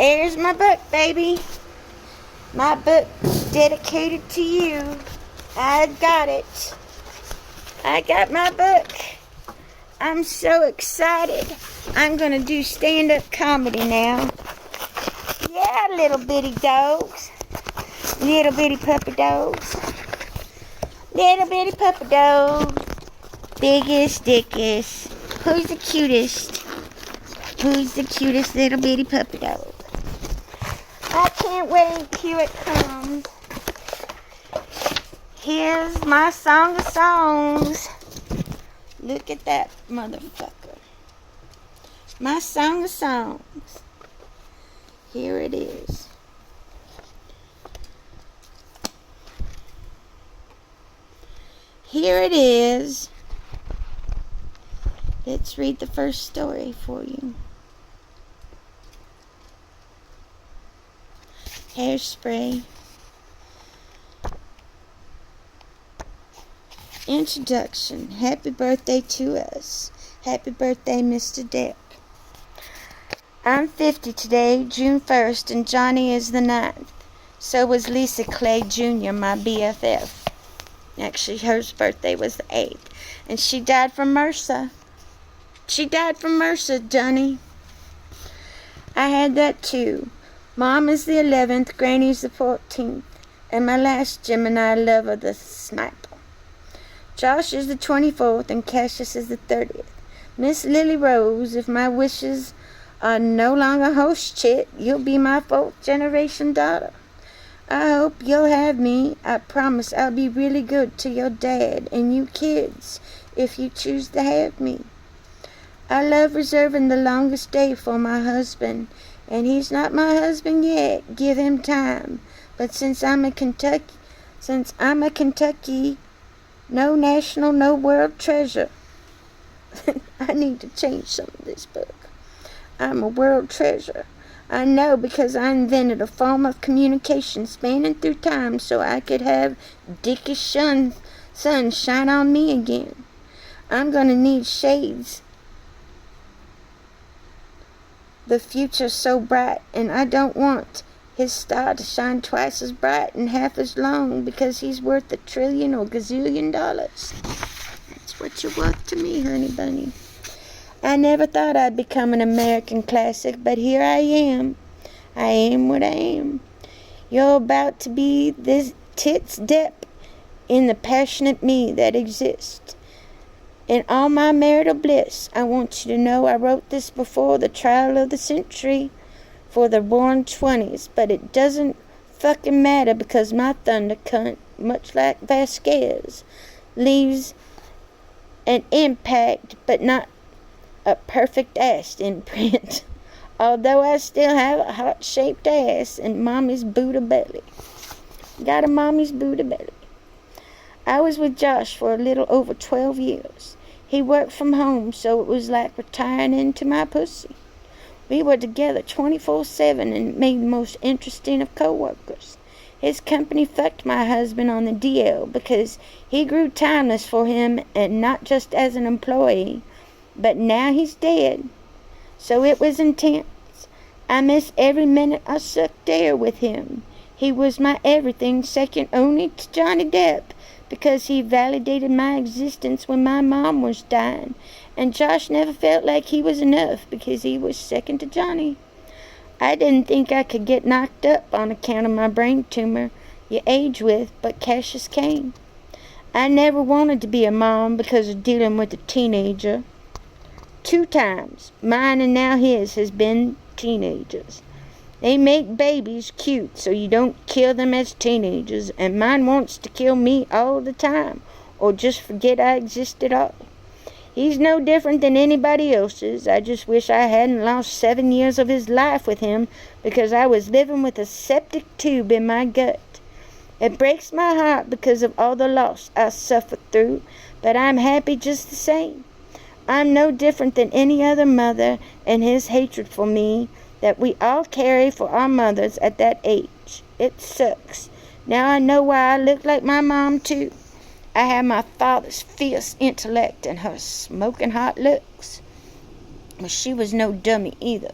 Here's my book, baby. My book dedicated to you. I got it. I got my book. I'm so excited. I'm going to do stand-up comedy now. Yeah, little bitty dogs. Little bitty puppy dogs. Little bitty puppy dogs. Biggest, dickest. Who's the cutest? Who's the cutest little bitty puppy dog? I can't wait. Here it comes. Here's my song of songs. Look at that motherfucker. My song of songs. Here it is. Here it is. Let's read the first story for you. Hairspray. Introduction. Happy birthday to us. Happy birthday, Mr. Depp. I'm 50 today, June 1st, and Johnny is the 9th. So was Lisa Clay Jr., my BFF. Actually, her birthday was the 8th. And she died from MRSA. She died from MRSA, Johnny. I had that too. Mom is the 11th, Granny's the 14th, and my last Gemini lover, the sniper. Josh is the 24th, and Cassius is the 30th. Miss Lily Rose, if my wishes are no longer host chit, you'll be my 4th generation daughter. I hope you'll have me. I promise I'll be really good to your dad and you kids if you choose to have me. I love reserving the longest day for my husband, and he's not my husband yet. Give him time. But since I'm a Kentucky, no national, no world treasure. I need to change some of this book. I'm a world treasure. I know, because I invented a form of communication spanning through time so I could have dickish sun shine on me again. I'm gonna need shades. The future's so bright, and I don't want his star to shine twice as bright and half as long because he's worth $1 trillion or gazillion dollars. That's what you're worth to me, honey bunny. I never thought I'd become an American classic, but here I am. I am what I am. You're about to be this tits depth in the passionate me that exists. In all my marital bliss, I want you to know I wrote this before the trial of the century for the roaring 20s, but it doesn't fucking matter because my thunder cunt, much like Vasquez, leaves an impact but not a perfect ass imprint. Although I still have a heart-shaped ass and mommy's Buddha belly. Got a mommy's Buddha belly. I was with Josh for a little over 12 years. He worked from home, so it was like retiring into my pussy. We were together 24/7 and made the most interesting of co-workers. His company fucked my husband on the DL because he grew timeless for him, and not just as an employee, but now he's dead. So it was intense. I miss every minute I sucked air with him. He was my everything, second only to Johnny Depp, because he validated my existence when my mom was dying, and Josh never felt like he was enough because he was second to Johnny. I didn't think I could get knocked up on account of my brain tumor you age with, but Cassius came. I never wanted to be a mom because of dealing with a teenager. 2 times, mine and now his, has been teenagers. They make babies cute so you don't kill them as teenagers, and mine wants to kill me all the time, or just forget I exist at all. He's no different than anybody else's. I just wish I hadn't lost 7 years of his life with him because I was living with a septic tube in my gut. It breaks my heart because of all the loss I suffered through, but I'm happy just the same. I'm no different than any other mother, and his hatred for me that we all carry for our mothers at that age. It sucks. Now I know why I look like my mom too. I have my father's fierce intellect and her smoking hot looks. Well, she was no dummy either.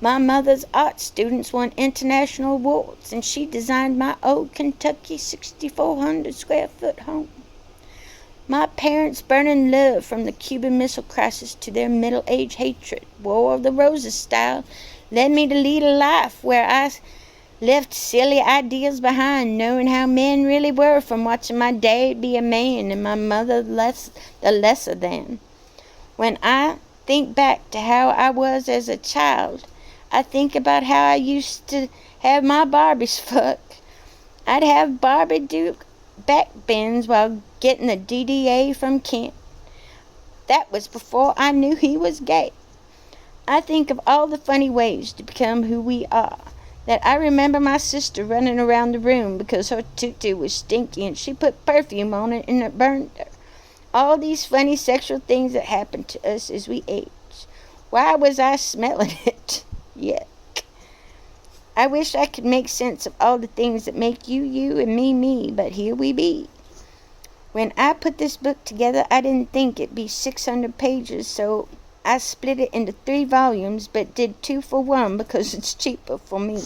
My mother's art students won international awards, and she designed my old Kentucky 6,400 square foot home. My parents' burning love from the Cuban Missile Crisis to their middle-age hatred, War of the Roses style, led me to lead a life where I left silly ideas behind, knowing how men really were from watching my dad be a man and my mother the lesser than. When I think back to how I was as a child, I think about how I used to have my Barbies fuck. I'd have Barbie do back bends while getting the DDA from Kent. That was before I knew he was gay. I think of all the funny ways to become who we are. That I remember my sister running around the room because her tutu was stinky and she put perfume on it and it burned her. All these funny sexual things that happened to us as we age. Why was I smelling it? Yuck. I wish I could make sense of all the things that make you you and me, but here we be. When I put this book together, I didn't think it'd be 600 pages, so I split it into 3 volumes, but did 2 for 1 because it's cheaper for me.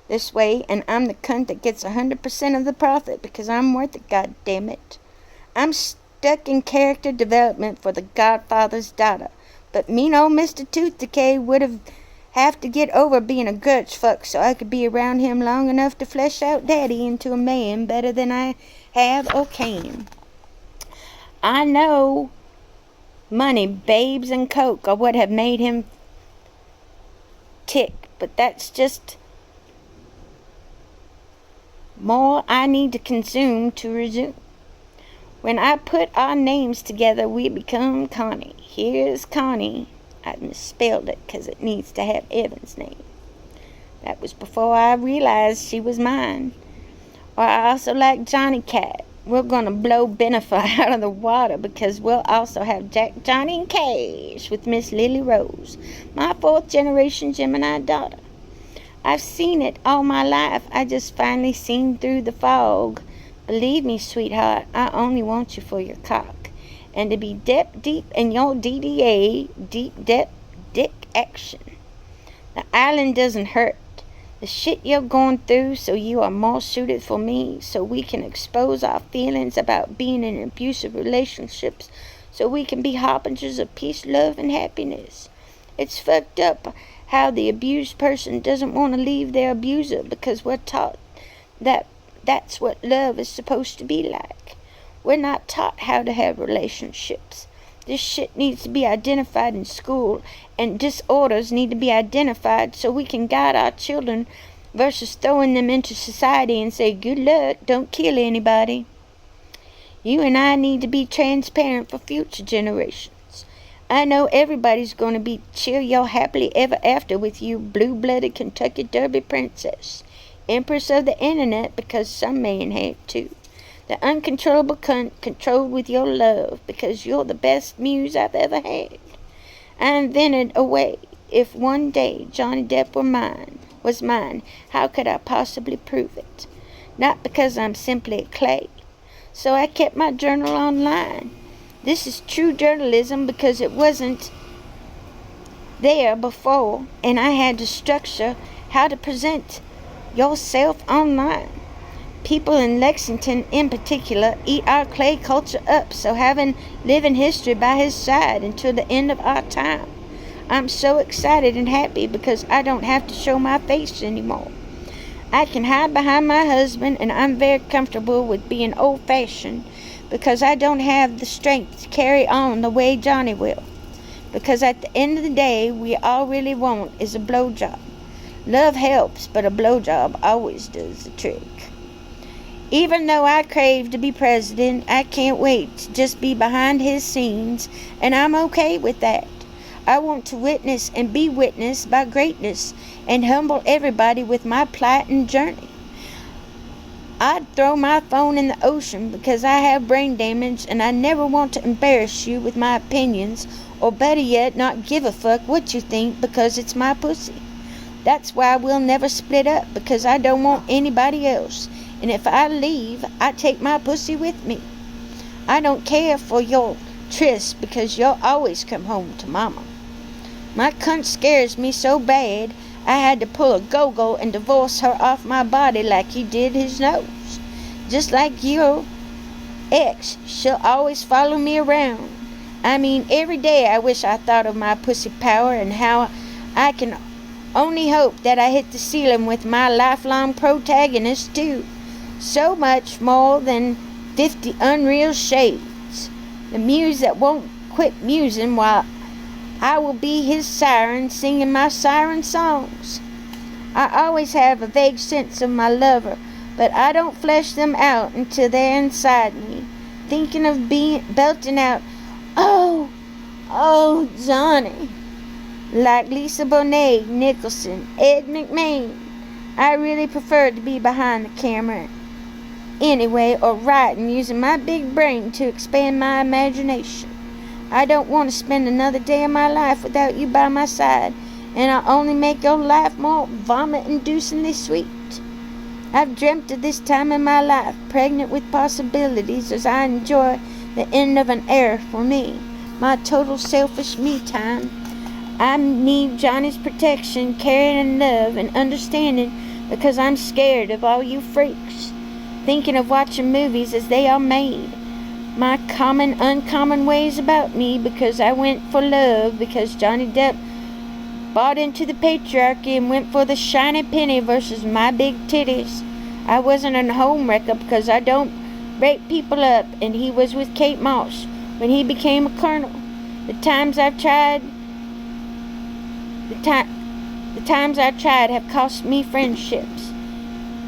This way, and I'm the cunt that gets 100% of the profit because I'm worth it, goddammit. I'm stuck in character development for the Godfather's daughter, but mean old Mr. Tooth Decay would have to get over being a grudge fuck so I could be around him long enough to flesh out Daddy into a man better than I have or can. I know money, babes, and coke are what have made him tick, but that's just more I need to consume to resume. When I put our names together, we become Connie. Here's Connie. I misspelled it because it needs to have Evan's name. That was before I realized she was mine. Or I also like Johnny Cat. We're going to blow Benefy out of the water because we'll also have Jack, Johnny, and Cash with Miss Lily Rose, my 4th generation Gemini daughter. I've seen it all my life. I just finally seen through the fog. Believe me, sweetheart, I only want you for your cock. And to be deep in your DDA, deep depth dick action. The island doesn't hurt. The shit you're going through, so you are more suited for me, so we can expose our feelings about being in abusive relationships, so we can be harbingers of peace, love, and happiness. It's fucked up how the abused person doesn't want to leave their abuser because we're taught that that's what love is supposed to be like. We're not taught how to have relationships. This shit needs to be identified in school, and disorders need to be identified so we can guide our children versus throwing them into society and say, good luck, don't kill anybody. You and I need to be transparent for future generations. I know everybody's going to be chill your happily ever after with you, blue-blooded Kentucky Derby princess, empress of the internet, because some men have too. The uncontrollable cunt controlled with your love because you're the best muse I've ever had. I invented a way. If one day Johnny Depp was mine, how could I possibly prove it? Not because I'm simply a clay. So I kept my journal online. This is true journalism because it wasn't there before, and I had to structure how to present yourself online. People in Lexington, in particular, eat our clay culture up, so having living history by his side until the end of our time. I'm so excited and happy because I don't have to show my face anymore. I can hide behind my husband, and I'm very comfortable with being old-fashioned because I don't have the strength to carry on the way Johnny will. Because at the end of the day, we all really want is a blowjob. Love helps, but a blowjob always does the trick. Even though I crave to be president, I can't wait to just be behind his scenes, and I'm okay with that. I want to witness and be witnessed by greatness and humble everybody with my plight and journey. I'd throw my phone in the ocean because I have brain damage and I never want to embarrass you with my opinions, or better yet, not give a fuck what you think because it's my pussy. That's why we'll never split up, because I don't want anybody else. And if I leave, I take my pussy with me. I don't care for your tryst because you'll always come home to mama. My cunt scares me so bad, I had to pull a go-go and divorce her off my body like he did his nose. Just like your ex, she'll always follow me around. I mean, every day I wish I thought of my pussy power and how I can only hope that I hit the ceiling with my lifelong protagonist too. So much more than 50 unreal shades. The muse that won't quit musing while I will be his siren singing my siren songs. I always have a vague sense of my lover, but I don't flesh them out until they're inside me, thinking of belting out, "Oh, oh, Johnny," like Lisa Bonet, Nicholson, Ed McMahon. I really prefer to be behind the camera anyway, or writing, using my big brain to expand my imagination. I don't want to spend another day of my life without you by my side, and I'll only make your life more vomit-inducingly sweet. I've dreamt of this time in my life, pregnant with possibilities, as I enjoy the end of an era for me, my total selfish me time. I need Johnny's protection, care, and love, and understanding, because I'm scared of all you freaks, thinking of watching movies as they are made. My common, uncommon ways about me, because I went for love, because Johnny Depp bought into the patriarchy and went for the shiny penny versus my big titties. I wasn't a home wrecker because I don't rape people up, and he was with Kate Moss when he became a colonel. The times I've tried have cost me friendships.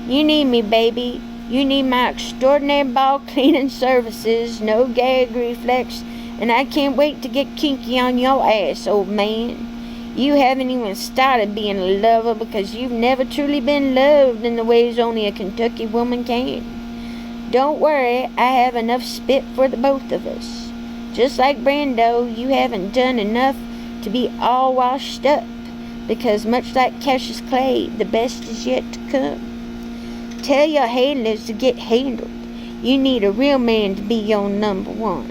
You need me, baby. You need my extraordinary ball cleaning services, no gag reflex, and I can't wait to get kinky on your ass, old man. You haven't even started being a lover because you've never truly been loved in the ways only a Kentucky woman can. Don't worry, I have enough spit for the both of us. Just like Brando, you haven't done enough to be all washed up, because much like Cassius Clay, the best is yet to come. Tell your handlers to get handled. You need a real man to be your number one.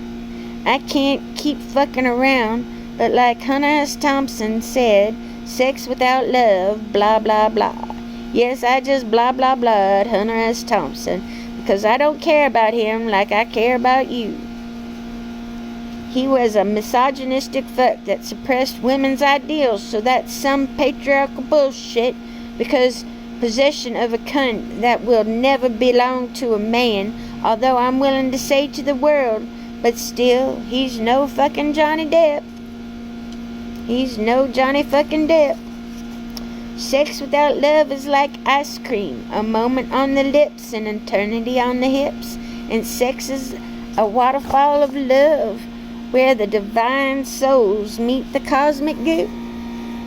I can't keep fucking around, but like Hunter S. Thompson said, sex without love, blah, blah, blah. Yes, I just blah, blah, blah Hunter S. Thompson, because I don't care about him like I care about you. He was a misogynistic fuck that suppressed women's ideals, so that's some patriarchal bullshit, because possession of a cunt that will never belong to a man, although I'm willing to say to the world, but still, he's no fucking Johnny Depp. He's no Johnny fucking Depp. Sex without love is like ice cream, a moment on the lips and eternity on the hips, and sex is a waterfall of love, where the divine souls meet the cosmic goo.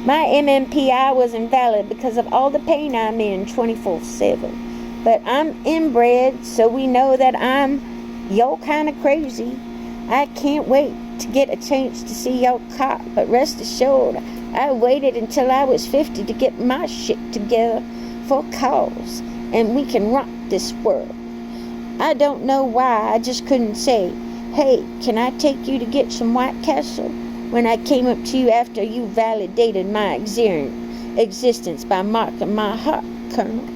My MMPI was invalid because of all the pain I'm in 24/7. But I'm inbred, so we know that I'm yo kind of crazy. I can't wait to get a chance to see your cock, but rest assured, I waited until I was 50 to get my shit together for cause, and we can rock this world. I don't know why I just couldn't say, "Hey, can I take you to get some White Castle?" when I came up to you after you validated my existence by marking my heart, Colonel.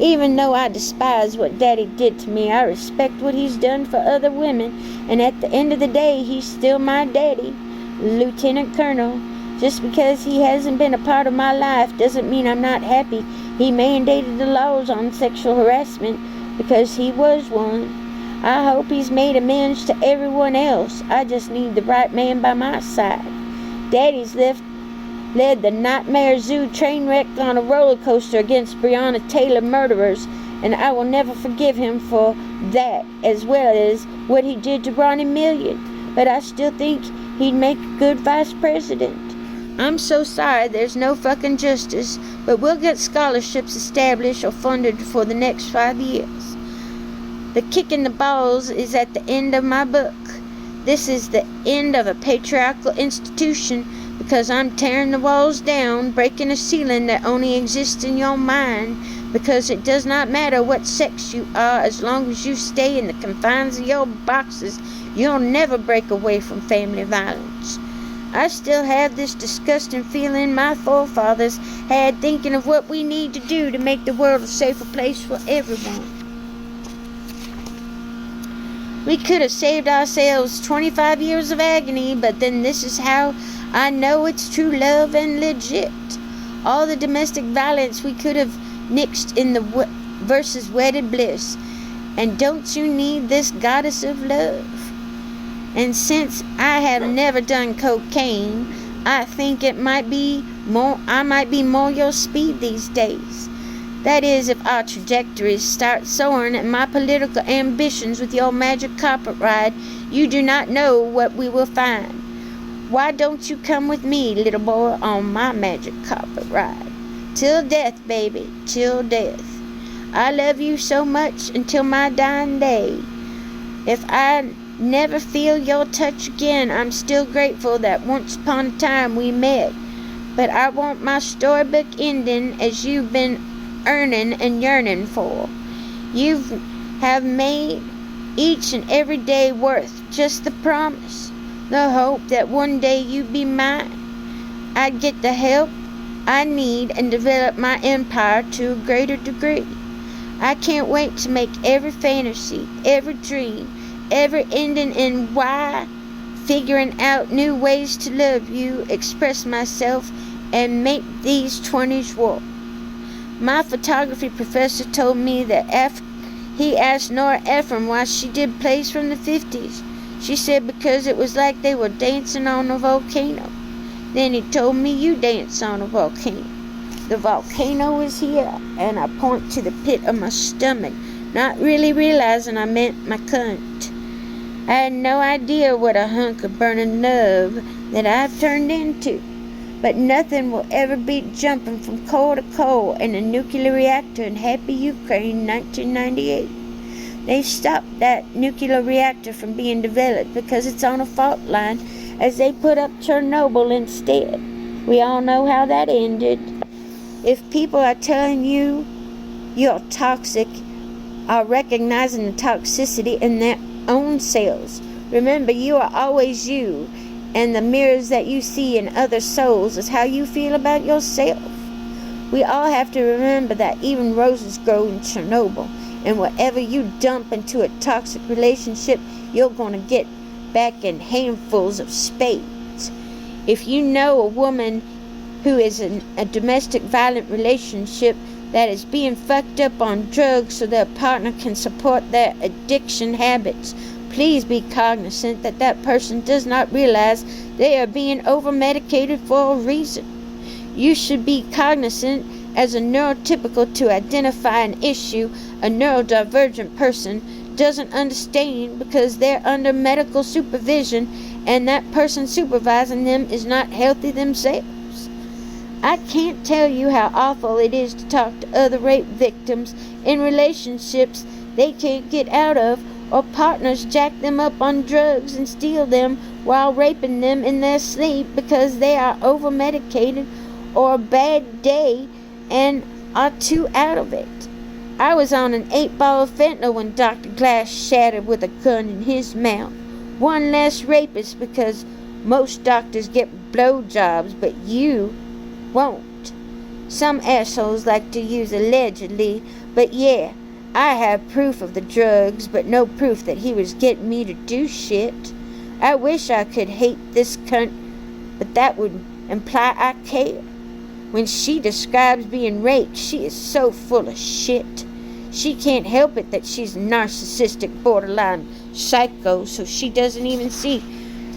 Even though I despise what Daddy did to me, I respect what he's done for other women, and at the end of the day, he's still my daddy, Lieutenant Colonel. Just because he hasn't been a part of my life doesn't mean I'm not happy he mandated the laws on sexual harassment, because he was one. I hope he's made amends to everyone else. I just need the right man by my side. Daddy's led the Nightmare Zoo train wreck on a roller coaster against Breonna Taylor murderers, and I will never forgive him for that, as well as what he did to Ronnie Million. But I still think he'd make a good vice president. I'm so sorry there's no fucking justice, but we'll get scholarships established or funded for the next 5 years. The kick in the balls is at the end of my book. This is the end of a patriarchal institution, because I'm tearing the walls down, breaking a ceiling that only exists in your mind, because it does not matter what sex you are, as long as you stay in the confines of your boxes, you'll never break away from family violence. I still have this disgusting feeling my forefathers had, thinking of what we need to do to make the world a safer place for everyone. We could have saved ourselves 25 years of agony, but then this is how I know it's true love and legit. All the domestic violence we could have nixed in the versus wedded bliss. And don't you need this goddess of love? And since I have never done cocaine, I think I might be more your speed these days. That is, if our trajectories start soaring and my political ambitions with your magic carpet ride, you do not know what we will find. Why don't you come with me, little boy, on my magic carpet ride? Till death, baby, till death. I love you so much until my dying day. If I never feel your touch again, I'm still grateful that once upon a time we met. But I want my storybook ending as you've been earning and yearning for. You have made each and every day worth just the promise, the hope that one day you'd be mine. I'd get the help I need and develop my empire to a greater degree. I can't wait to make every fantasy, every dream, every ending in why, figuring out new ways to love you, express myself, and make these 20s work. My photography professor told me that he asked Nora Ephron why she did plays from the 50s. She said because it was like they were dancing on a volcano. Then he told me you dance on a volcano. The volcano is here, and I point to the pit of my stomach, not really realizing I meant my cunt. I had no idea what a hunk of burning love that I've turned into. But nothing will ever beat jumping from coal to coal in a nuclear reactor in happy Ukraine 1998. They stopped that nuclear reactor from being developed because it's on a fault line as they put up Chernobyl instead. We all know how that ended. If people are telling you you're toxic, are recognizing the toxicity in their own selves. Remember, you are always you, and the mirrors that you see in other souls is how you feel about yourself. We all have to remember that even roses grow in Chernobyl, and whatever you dump into a toxic relationship, you're going to get back in handfuls of spades. If you know a woman who is in a domestic violent relationship that is being fucked up on drugs so their partner can support their addiction habits, please be cognizant that that person does not realize they are being over-medicated for a reason. You should be cognizant as a neurotypical to identify an issue a neurodivergent person doesn't understand because they're under medical supervision and that person supervising them is not healthy themselves. I can't tell you how awful it is to talk to other rape victims in relationships they can't get out of, or partners jack them up on drugs and steal them while raping them in their sleep because they are over-medicated or a bad day and are too out of it. I was on an 8-ball of fentanyl when Dr. Glass shattered with a gun in his mouth. One less rapist because most doctors get blowjobs, but you won't. Some assholes like to use allegedly, but yeah, I have proof of the drugs, but no proof that he was getting me to do shit. I wish I could hate this cunt, but that would imply I care. When she describes being raped, she is so full of shit. She can't help it that she's narcissistic, borderline psycho, so she doesn't even see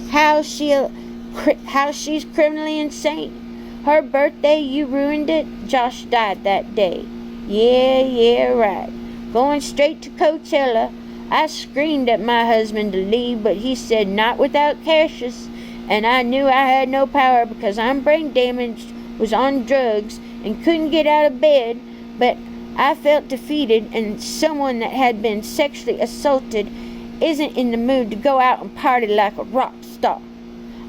how she's criminally insane. Her birthday, you ruined it. Josh died that day. Yeah, right. Going straight to Coachella. I screamed at my husband to leave, but he said not without Cassius, and I knew I had no power because I'm brain damaged, was on drugs, and couldn't get out of bed, but I felt defeated, and someone that had been sexually assaulted isn't in the mood to go out and party like a rock star.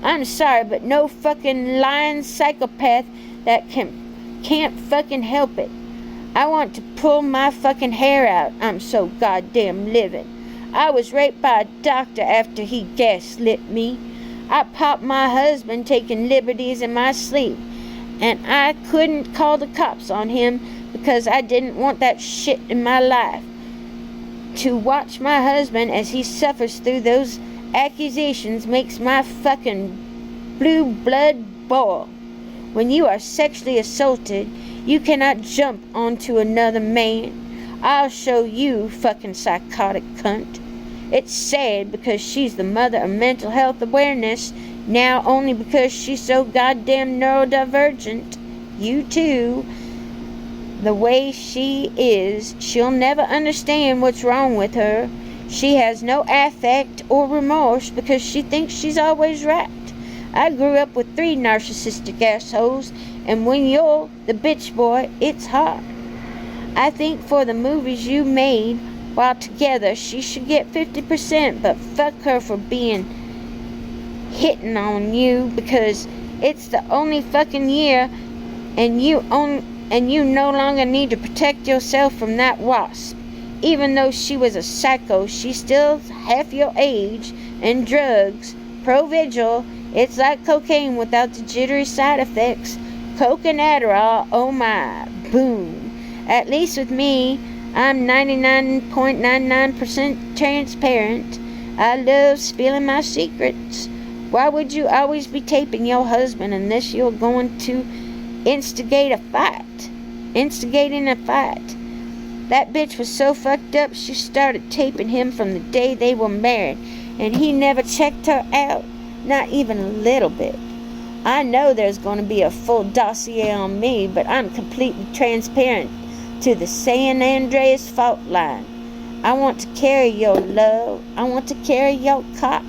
I'm sorry, but no fucking lying psychopath that can't fucking help it. I want to pull my fucking hair out. I'm so goddamn livid. I was raped by a doctor after he gaslit me. I popped my husband taking liberties in my sleep, and I couldn't call the cops on him because I didn't want that shit in my life. To watch my husband as he suffers through those accusations makes my fucking blue blood boil. When you are sexually assaulted, you cannot jump onto another man. I'll show you, fucking psychotic cunt. It's sad because she's the mother of mental health awareness now only because she's so goddamn neurodivergent. You too. The way she is, she'll never understand what's wrong with her. She has no affect or remorse because she thinks she's always right. I grew up with 3 narcissistic assholes, and when you're the bitch boy, it's hard. I think for the movies you made while together, she should get 50%, but fuck her for hitting on you because it's the only fucking year, and you no longer need to protect yourself from that wasp. Even though she was a psycho, she's still half your age, and drugs, Provigil, it's like cocaine without the jittery side effects. Coke and Adderall, oh my, boom. At least with me, I'm 99.99% transparent. I love spilling my secrets. Why would you always be taping your husband unless you're going to instigating a fight? That bitch was so fucked up she started taping him from the day they were married, and he never checked her out, not even a little bit. I know there's going to be a full dossier on me, but I'm completely transparent to the San Andreas fault line. I want to carry your love. I want to carry your cock.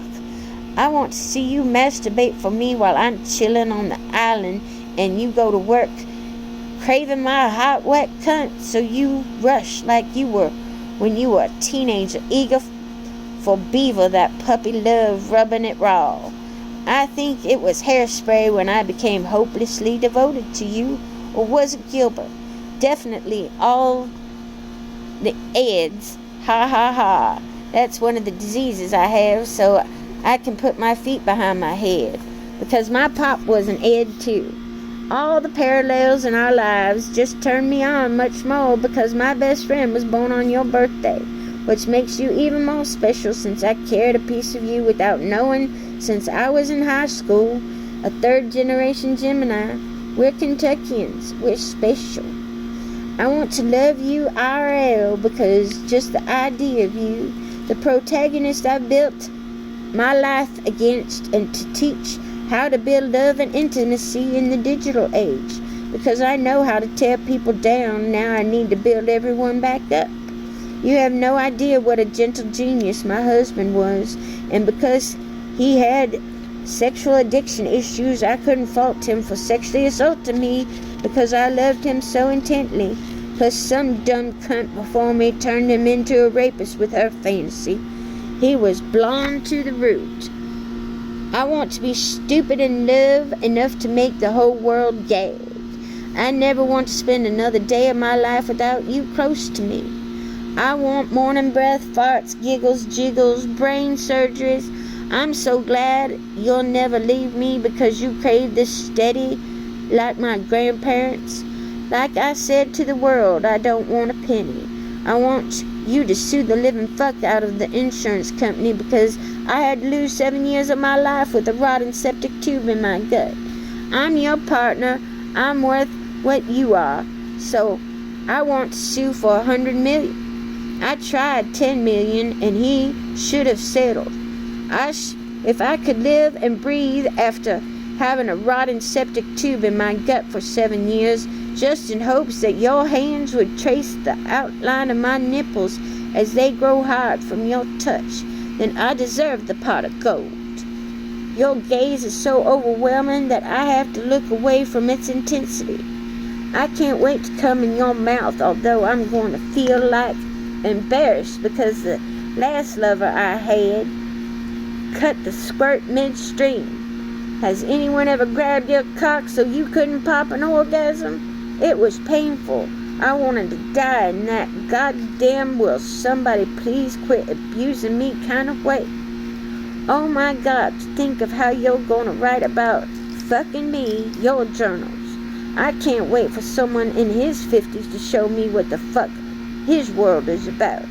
I want to see you masturbate for me while I'm chilling on the island and you go to work craving my hot, wet cunt, so you rush like you were when you were a teenager, eager for beaver, that puppy love, rubbing it raw. I think it was Hairspray when I became hopelessly devoted to you, or was it Gilbert? Definitely all the eds. Ha ha ha. That's one of the diseases I have, so I can put my feet behind my head, because my pop was an ed too. All the parallels in our lives just turned me on much more because my best friend was born on your birthday, which makes you even more special since I carried a piece of you without knowing since I was in high school. A 3rd generation Gemini. We're Kentuckians. We're special. I want to love you IRL because just the idea of you, the protagonist I built my life against, and to teach how to build love and intimacy in the digital age. Because I know how to tear people down, now I need to build everyone back up. You have no idea what a gentle genius my husband was, and because he had sexual addiction issues, I couldn't fault him for sexually assaulting me because I loved him so intently. Plus some dumb cunt before me turned him into a rapist with her fantasy. He was blonde to the root. I want to be stupid in love enough to make the whole world gag. I never want to spend another day of my life without you close to me. I want morning breath, farts, giggles, jiggles, brain surgeries. I'm so glad you'll never leave me because you crave this steady like my grandparents. Like I said to the world, I don't want a penny. I want you to sue the living fuck out of the insurance company because I had to lose 7 years of my life with a rotten septic tube in my gut. I'm your partner. I'm worth what you are. So I want to sue for 100 million. I tried 10 million and he should have settled. If I could live and breathe after having a rotten septic tube in my gut for 7 years, just in hopes that your hands would trace the outline of my nipples as they grow hard from your touch, then I deserve the pot of gold. Your gaze is so overwhelming that I have to look away from its intensity. I can't wait to come in your mouth, although I'm going to feel like embarrassed because the last lover I had cut the squirt midstream. Has anyone ever grabbed your cock so you couldn't pop an orgasm? It was painful. I wanted to die in that goddamn will somebody please quit abusing me kind of way. Oh my God, to think of how you're gonna write about fucking me, your journals. I can't wait for someone in his 50s to show me what the fuck his world is about.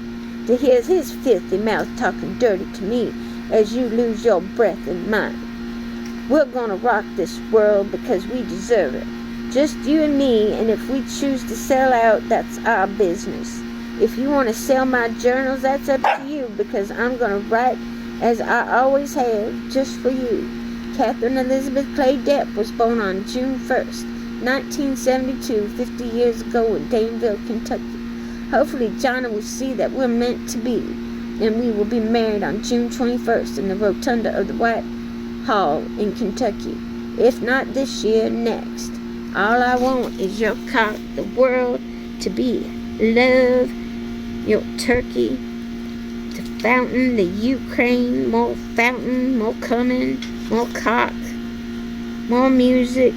To hear his filthy mouth talking dirty to me as you lose your breath and mine. We're gonna rock this world because we deserve it. Just you and me, and if we choose to sell out, that's our business. If you want to sell my journals, that's up to you, because I'm gonna write as I always have, just for you. Catherine Elizabeth Clay Depp was born on June 1st, 1972, 50 years ago in Danville, Kentucky. Hopefully Johnny will see that we're meant to be, and we will be married on June 21st in the rotunda of the White Hall in Kentucky. If not this year, next. All I want is your cock, the world to be love, your turkey, the fountain, the Ukraine, more fountain, more coming, more cock, more music,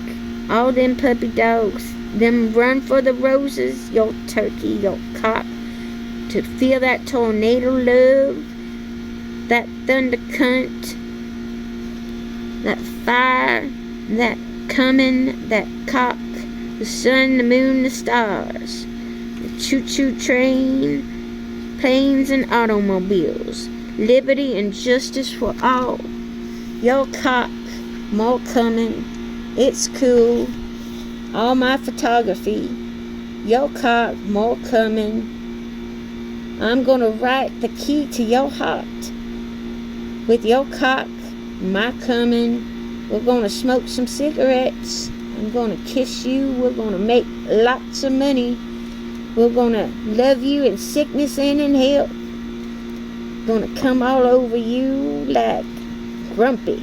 all them puppy dogs, them run for the roses, your turkey, your cock, to feel that tornado love, that thunder cunt, that fire, that coming, that cock, the sun, the moon, the stars, the choo-choo train, planes and automobiles, liberty and justice for all. Your cock, more coming, it's cool, all my photography, your cock, more coming. I'm gonna write the key to your heart. With your cock, my coming, we're gonna smoke some cigarettes. I'm gonna kiss you. We're gonna make lots of money. We're gonna love you in sickness and in health. Gonna come all over you like grumpy.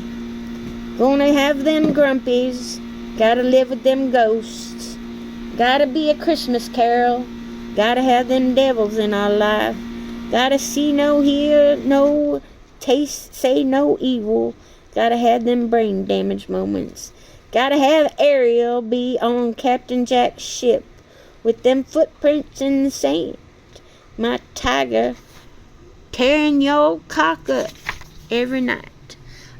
Gonna have them grumpies. Gotta live with them ghosts. Gotta be a Christmas carol. Gotta have them devils in our life. Gotta see no, hear no, taste, say no evil. Gotta have them brain damage moments. Gotta have Ariel be on Captain Jack's ship with them footprints in the sand. My tiger tearing your cock up every night.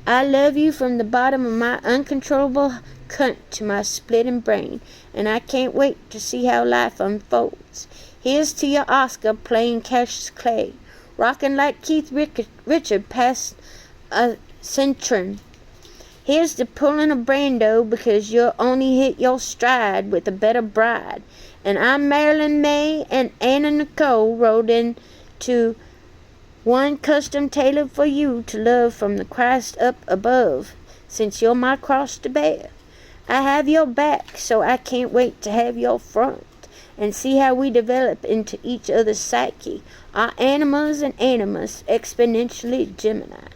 I love you from the bottom of my uncontrollable cunt to my splitting brain, and I can't wait to see how life unfolds. Here's to your Oscar playing Cassius Clay, rocking like Keith Richard past a Centron. Here's to pulling a Brando because you'll only hit your stride with a better bride. And I'm Marilyn May and Anna Nicole rolled into one custom tailored for you to love from the Christ up above, since you're my cross to bear. I have your back, so I can't wait to have your front and see how we develop into each other's psyche, our animas and animus, exponentially Gemini.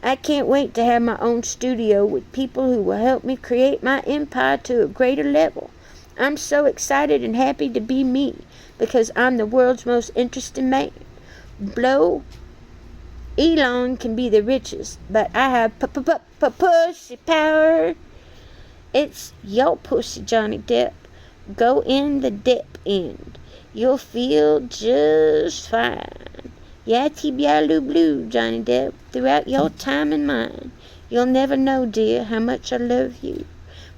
I can't wait to have my own studio with people who will help me create my empire to a greater level. I'm so excited and happy to be me, because I'm the world's most interesting man. Blow Elon can be the richest, but I have pussy power. It's your pussy, Johnny Depp. Go in the dip end. You'll feel just fine. Yatty Bialoo Blue, Johnny Depp, throughout your time and mine. You'll never know, dear, how much I love you.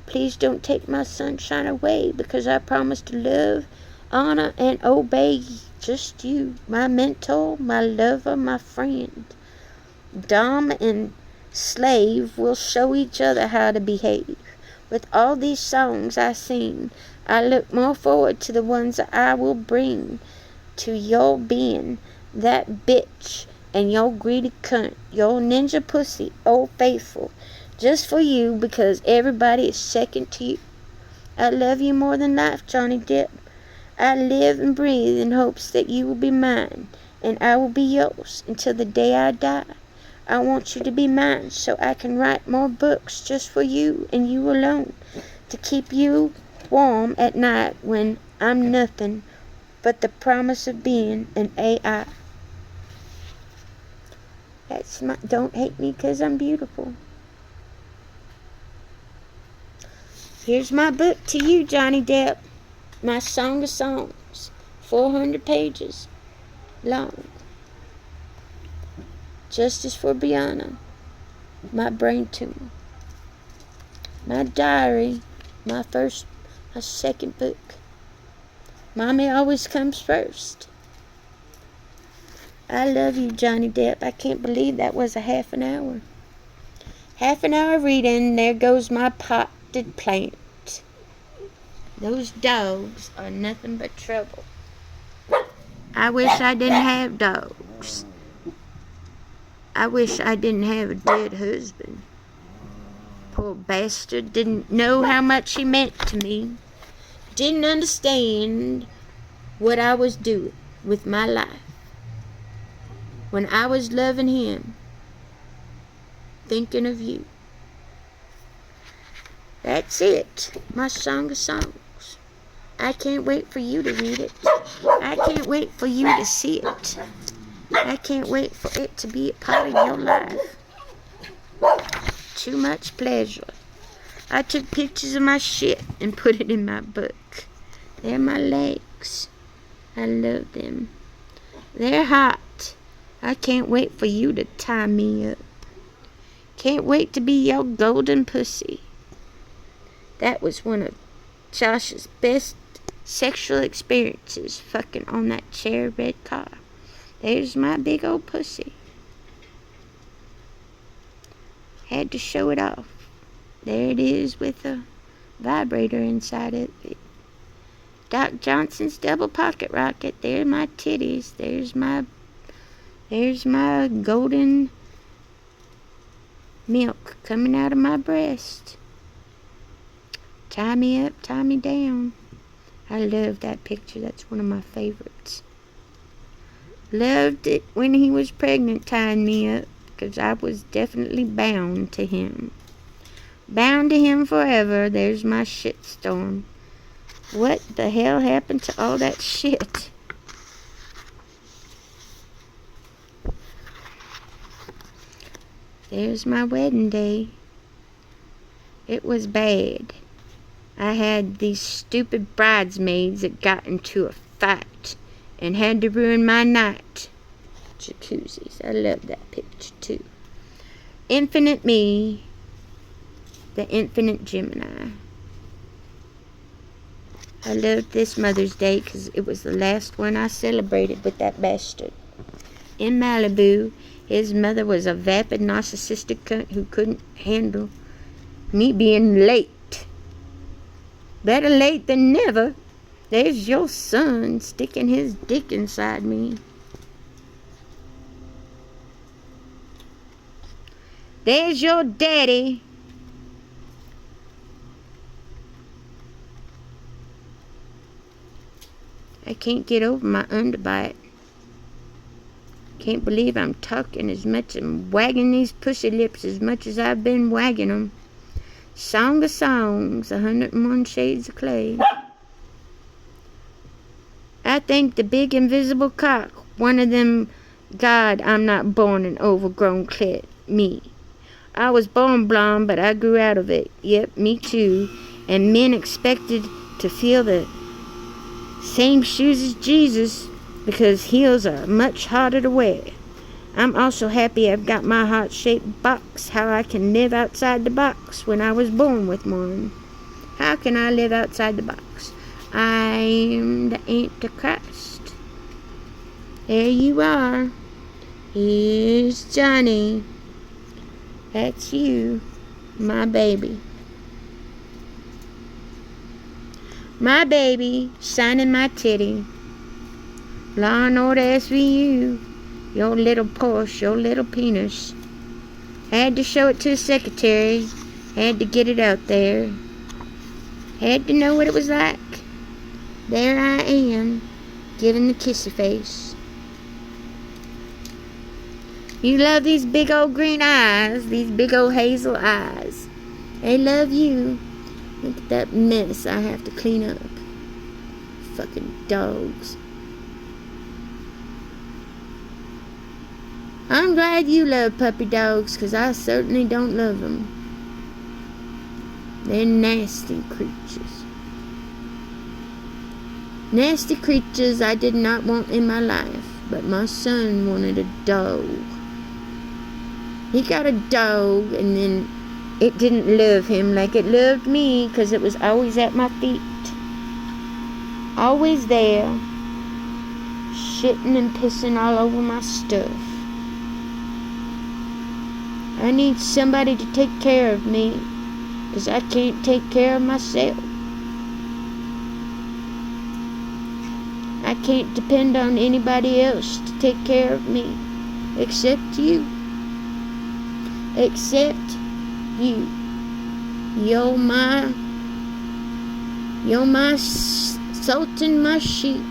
Please don't take my sunshine away, because I promise to love, honor, and obey just you, my mentor, my lover, my friend. Dom and slave will show each other how to behave. With all these songs I sing, I look more forward to the ones that I will bring to your being, that bitch and your greedy cunt, your ninja pussy, old faithful, just for you, because everybody is second to you. I love you more than life, Johnny Depp. I live and breathe in hopes that you will be mine, and I will be yours until the day I die. I want you to be mine so I can write more books just for you and you alone, to keep you warm at night when I'm nothing but the promise of being an AI. That's my, don't hate me 'cause I'm beautiful. Here's my book to you, Johnny Depp. My Song of Songs, 400 pages long. Justice for Brianna. my brain tumor, my diary, my second book. Mommy always comes first. I love you, Johnny Depp. I can't believe that was a half an hour. Half an hour reading, there goes my potted plant. Those dogs are nothing but trouble. I wish I didn't have dogs. I wish I didn't have a dead husband. Poor bastard didn't know how much he meant to me. Didn't understand what I was doing with my life. When I was loving him, thinking of you. That's it, my Song of Songs. I can't wait for you to read it. I can't wait for you to see it. I can't wait for it to be a part of your life. Too much pleasure. I took pictures of my shit and put it in my book. They're my legs. I love them. They're hot. I can't wait for you to tie me up. Can't wait to be your golden pussy. That was one of Josh's best sexual experiences, fucking on that cherry red car. There's my big old pussy. Had to show it off. There it is with a vibrator inside of it. Doc Johnson's double pocket rocket. There's my titties. There's my golden milk coming out of my breast. Tie me up, tie me down. I love that picture. That's one of my favorites. Loved it when he was pregnant tying me up, because I was definitely bound to him. Bound to him forever. There's my shitstorm. What the hell happened to all that shit? There's my wedding day. It was bad. I had these stupid bridesmaids that got into a fight and had to ruin my night. Jacuzzis. I love that picture too. Infinite me. The infinite Gemini. I loved this Mother's Day because it was the last one I celebrated with that bastard. In Malibu, his mother was a vapid, narcissistic cunt who couldn't handle me being late. Better late than never. There's your son sticking his dick inside me. There's your daddy. I can't get over my underbite. Can't believe I'm talking as much and wagging these pussy lips as much as I've been wagging them. Song of Songs, 101 Shades of Clay. I think the big invisible cock, one of them, God, I'm not born an overgrown clit, me. I was born blonde, but I grew out of it. Yep, me too. And men expected to feel the same shoes as Jesus, because heels are much harder to wear. I'm also happy I've got my heart-shaped box, how I can live outside the box when I was born with one. How can I live outside the box? I'm the Antichrist. There you are. Here's Johnny. That's you, my baby. My baby, shining my titty. Law and Order SVU. Your little Porsche, your little penis. Had to show it to the secretary. Had to get it out there. Had to know what it was like. There I am, giving the kissy face. You love these big old green eyes, these big old hazel eyes. They love you. Look at that mess I have to clean up. Fucking dogs. I'm glad you love puppy dogs, 'cause I certainly don't love them. They're nasty creatures. Nasty creatures I did not want in my life, but my son wanted a dog. He got a dog, and then it didn't love him like it loved me, because it was always at my feet. Always there, shitting and pissing all over my stuff. I need somebody to take care of me, because I can't take care of myself. I can't depend on anybody else to take care of me, except you. Except you. You're my salt and my sheep.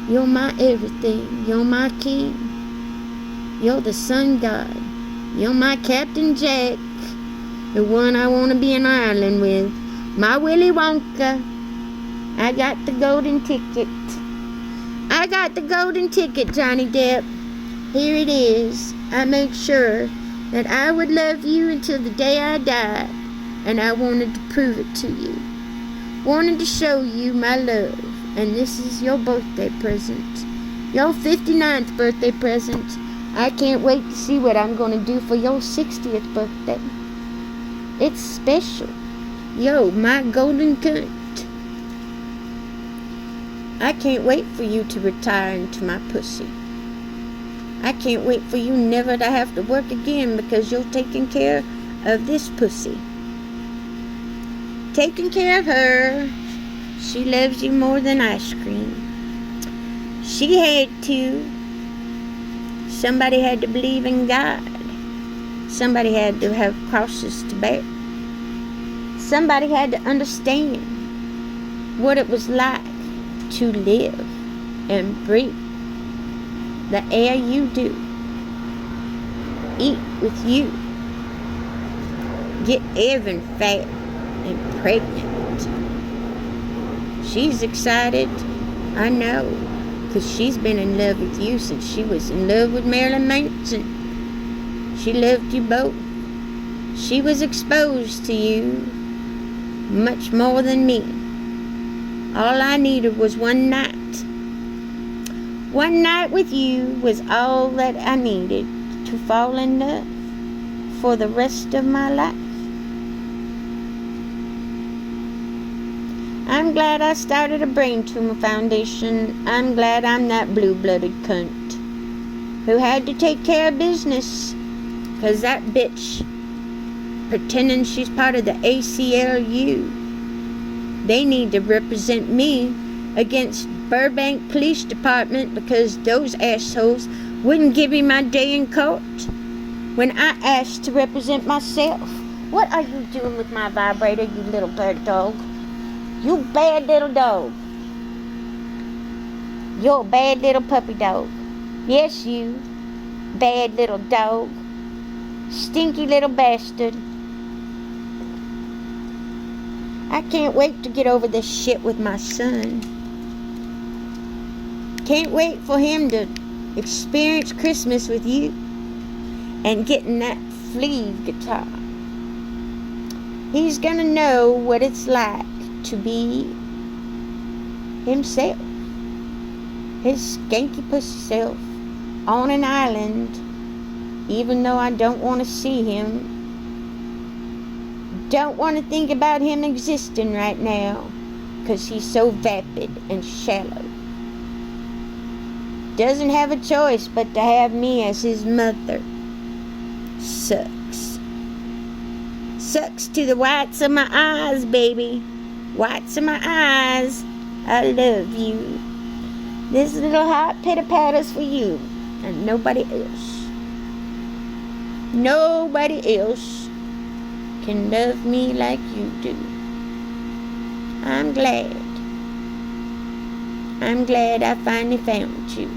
You're my everything. You're my king. You're the sun god. You're my Captain Jack, the one I want to be in Ireland with. My Willy Wonka. I got the golden ticket. I got the golden ticket, Johnny Depp. Here it is. I made sure that I would love you until the day I died, and I wanted to prove it to you. Wanted to show you my love, and this is your birthday present. Your 59th birthday present. I can't wait to see what I'm going to do for your 60th birthday. It's special. Yo, my golden cunt. I can't wait for you to retire into my pussy. I can't wait for you never to have to work again, because you're taking care of this pussy. Taking care of her. She loves you more than ice cream. She had to. Somebody had to believe in God. Somebody had to have crosses to bear. Somebody had to understand what it was like to live and breathe the air you do, eat with you, get even fat and pregnant. She's excited, I know, because she's been in love with you since she was in love with Marilyn Manson. She loved you both. She was exposed to you much more than me. All I needed was one night. One night with you was all that I needed to fall in love for the rest of my life. I'm glad I started a brain tumor foundation. I'm glad I'm that blue-blooded cunt who had to take care of business, 'cause that bitch pretending she's part of the ACLU, they need to represent me against Burbank Police Department, because those assholes wouldn't give me my day in court when I asked to represent myself. What are you doing with my vibrator, you little bird dog? You bad little dog. You're a bad little puppy dog. Yes, you bad little dog. Stinky little bastard. I can't wait to get over this shit with my son. Can't wait for him to experience Christmas with you and getting that flea guitar. He's gonna know what it's like to be himself, his skanky pussy self, on an island, even though I don't want to see him. Don't want to think about him existing right now, 'cause he's so vapid and shallow. Doesn't have a choice but to have me as his mother. Sucks. Sucks to the whites of my eyes, baby. Whites of my eyes. I love you. This little hot pitter-patter's for you and nobody else. Nobody else can love me like you do. I'm glad. I'm glad I finally found you.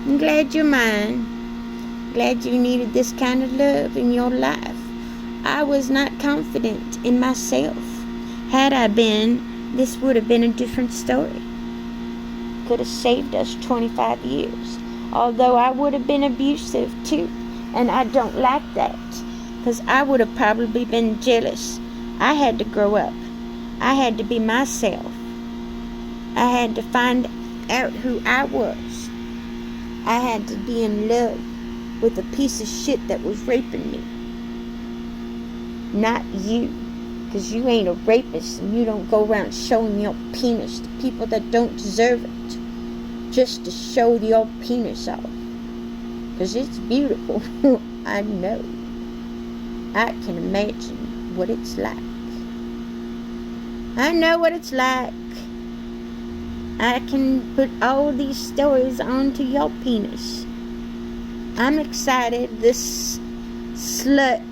I'm glad you're mine. Glad you needed this kind of love in your life. I was not confident in myself. Had I been, this would have been a different story. Could have saved us 25 years. Although I would have been abusive too. And I don't like that, because I would have probably been jealous. I had to grow up. I had to be myself. I had to find out who I was. I had to be in love with a piece of shit that was raping me. Not you. Because you ain't a rapist and you don't go around showing your penis to people that don't deserve it. Just to show your penis off. Because it's beautiful. I know. I can imagine what it's like. I know what it's like. I can put all these stories onto your penis. I'm excited. This slut,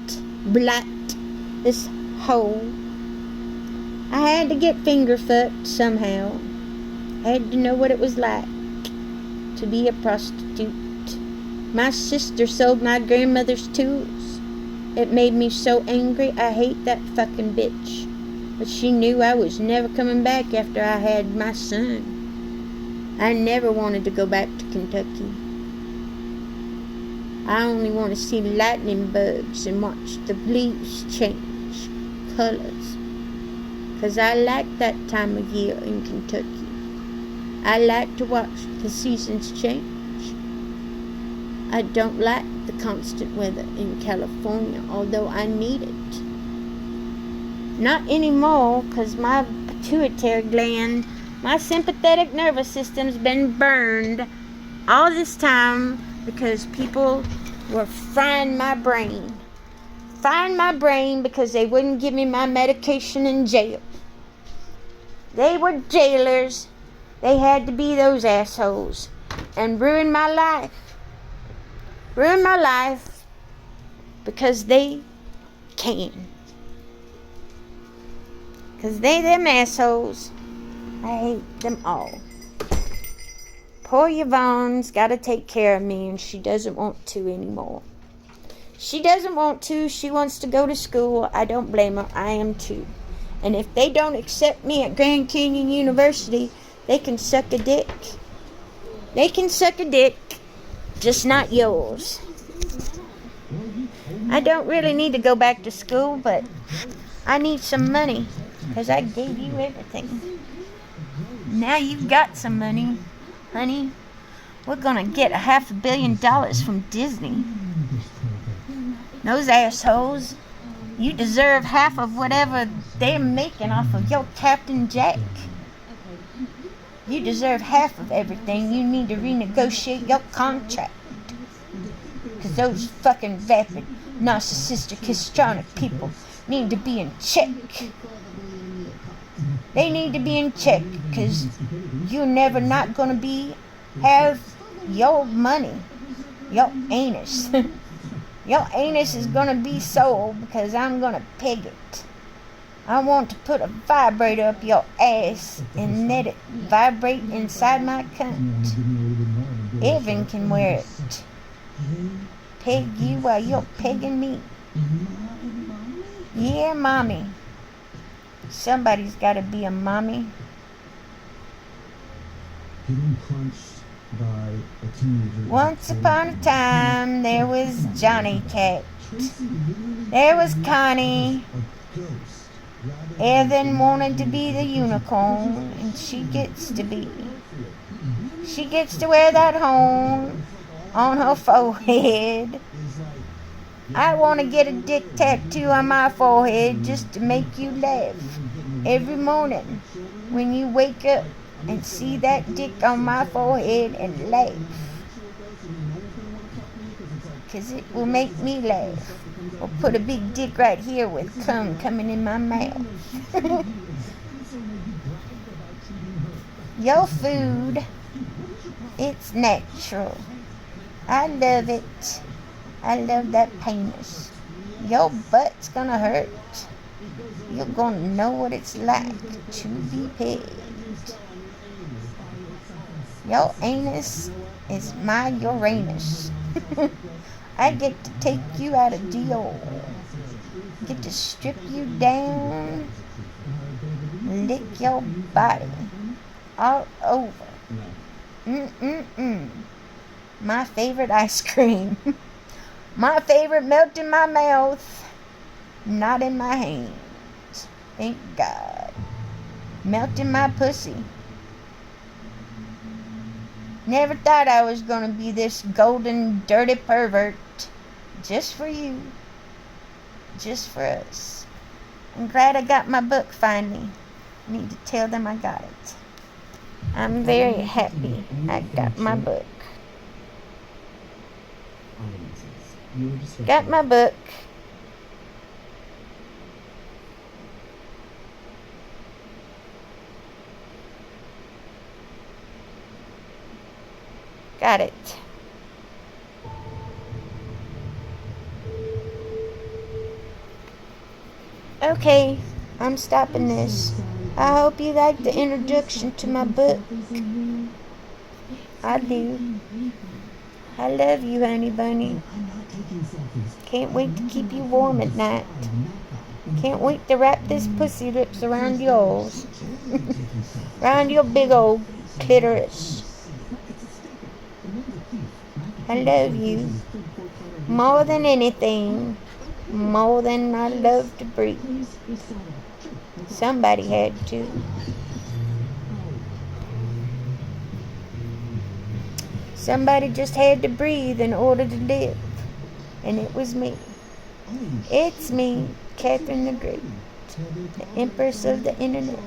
blat, this hoe. I had to get finger fucked somehow. I had to know what it was like to be a prostitute. My sister sold my grandmother's tools. It made me so angry. I hate that fucking bitch. But she knew I was never coming back after I had my son. I never wanted to go back to Kentucky. I only want to see lightning bugs and watch the leaves change colors. 'Cause I like that time of year in Kentucky. I like to watch the seasons change. I don't like the constant weather in California, although I need it. Not anymore, 'cause my pituitary gland, my sympathetic nervous system's been burned all this time because people were frying my brain. Frying my brain because they wouldn't give me my medication in jail. They were jailers. They had to be those assholes and ruin my life. Ruin my life because they can. Because they them assholes. I hate them all. Poor Yvonne's got to take care of me, and she doesn't want to anymore. She doesn't want to. She wants to go to school. I don't blame her. I am too. And if they don't accept me at Grand Canyon University, they can suck a dick. They can suck a dick, just not yours. I don't really need to go back to school, but I need some money, because I gave you everything. Now you've got some money, honey. We're going to get $500 million from Disney. Those assholes, you deserve half of whatever they're making off of your Captain Jack. You deserve half of everything. You need to renegotiate your contract. Because those fucking vapid, narcissistic, histrionic people need to be in check. They need to be in check, because you're never not going to have your money, your anus. Your anus is going to be sold because I'm going to peg it. I want to put a vibrator up your ass and let it vibrate inside my cunt. Evan can wear it. Peg you while you're pegging me. Yeah, mommy. Somebody's got to be a mommy. Getting punched by a teenager. Once upon a time, there was Johnny Cat. There was Connie. Evan wanted to be the unicorn, and she gets to be. She gets to wear that horn on her forehead. I want to get a dick tattoo on my forehead just to make you laugh every morning when you wake up and see that dick on my forehead and laugh. 'Cause it will make me laugh. Or put a big dick right here with cum coming in my mouth. Your food, it's natural. I love it. I love that penis. Your butt's gonna hurt. You're gonna know what it's like to be pegged. Your anus is my Uranus. I get to take you out of Dior. Get to strip you down. Lick your body all over. My favorite ice cream. My favorite melt in my mouth. Not in my hands. Thank God. Melt in my pussy. Never thought I was gonna be this golden, dirty pervert. Just for you. Just for us. I'm glad I got my book finally. I need to tell them I got it. I'm very happy I got my book. Got my book. Got it. Okay, I'm stopping this. I hope you liked the introduction to my book. I do. I love you, honey bunny. Can't wait to keep you warm at night. Can't wait to wrap this pussy lips around yours. Around your big old clitoris. I love you. More than anything. More than I love to breathe. Somebody had to. Somebody just had to breathe in order to live. And it was me. It's me, Catherine the Great, the Empress of the Internet.